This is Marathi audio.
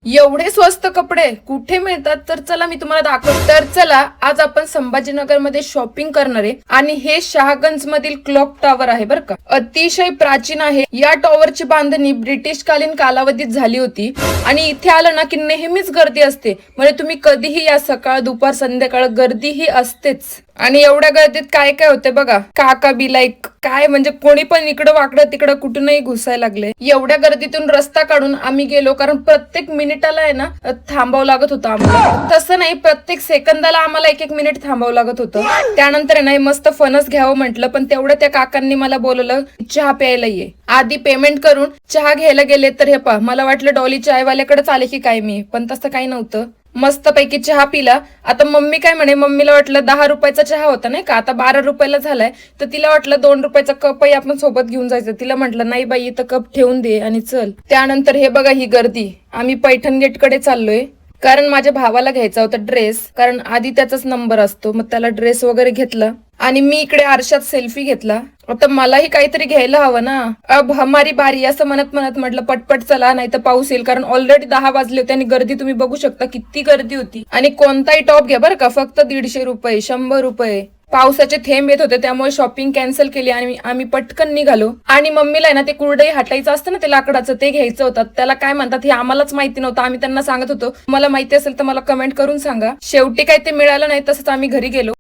एवढे स्वस्त कपडे कुठे मिळतात? तर चला मी तुम्हाला दाखवतो. तर चला आज आपण संभाजीनगर मध्ये शॉपिंग करणार आहे आणि हे शहागंज मधील क्लॉक टॉवर आहे बरं का. अतिशय प्राचीन आहे. या टॉवरची बांधणी ब्रिटिश कालीन कालावधीत झाली होती आणि इथे आलं ना की नेहमीच गर्दी असते. म्हणजे तुम्ही कधीही या, सकाळ दुपार संध्याकाळ गर्दी ही असतेच. आणि एवढ्या गर्दीत काय काय होते बघा. काका बी लाईक काय म्हणजे कोणी पण इकडं वाकडं तिकडं कुठूनही घुसायला लागले. एवढ्या गर्दीतून रस्ता काढून आम्ही गेलो, कारण प्रत्येक मिनिटाला आहे ना थांबावं लागत होतं आम्हाला. तसं नाही, प्रत्येक सेकंदाला आम्हाला एक एक मिनिट थांबावं लागत होतं. त्यानंतर आहे ना मस्त फणस घ्यावं म्हटलं, पण तेवढं त्या काकांनी मला बोलवलं चहा प्यायला ये. आधी पेमेंट करून चहा घ्यायला गेले तर हे पहा, मला वाटलं डॉली चायवाल्याकडेच आले की काय मी, पण तसं काही नव्हतं. मस्त पैकी चहा पिला. आता मम्मी काय म्हणे, मम्मीला वाटलं 10 रुपयाचा चहा होता नाही का, आता 12 रुपयाला झालाय, तर तिला वाटलं 2 रुपयाचा कपही आपण सोबत घेऊन जायचं. तिला म्हटलं नाही बाई, इथं कप ठेवून दे आणि चल. त्यानंतर हे बघा ही गर्दी. आम्ही पैठण गेटकडे चाललोय, कारण माझ्या भावाला घ्यायचा होता ड्रेस, कारण आधी त्याचाच नंबर असतो. मग त्याला ड्रेस वगैरे घेतला आणि मी इकडे आरशात सेल्फी घेतला. आता मलाही काहीतरी घ्यायला हवं ना. अब हमारी बारी असं म्हणत म्हणत म्हटलं पटपट चला, नाही तर पाऊस येईल, कारण ऑलरेडी 10 वाजले होते आणि गर्दी तुम्ही बघू शकता किती गर्दी होती. आणि कोणताही टॉप घ्या बरं का, फक्त 150 रुपये 100 रुपये. पावसाचे थेंब येत होते त्यामुळे शॉपिंग कॅन्सल केली आणि आम्ही पटकन निघालो. आणि मम्मीला आहे ना ते कुरडई हटायचं असतं ना ते लाकडाचं, ते घ्यायचं होतं. त्याला काय म्हणतात हे आम्हालाच माहिती नव्हतं. आम्ही त्यांना सांगत होतो, मला माहिती असेल तर मला कमेंट करून सांगा. शेवटी काय ते मिळालं नाही, तसंच आम्ही घरी गेलो.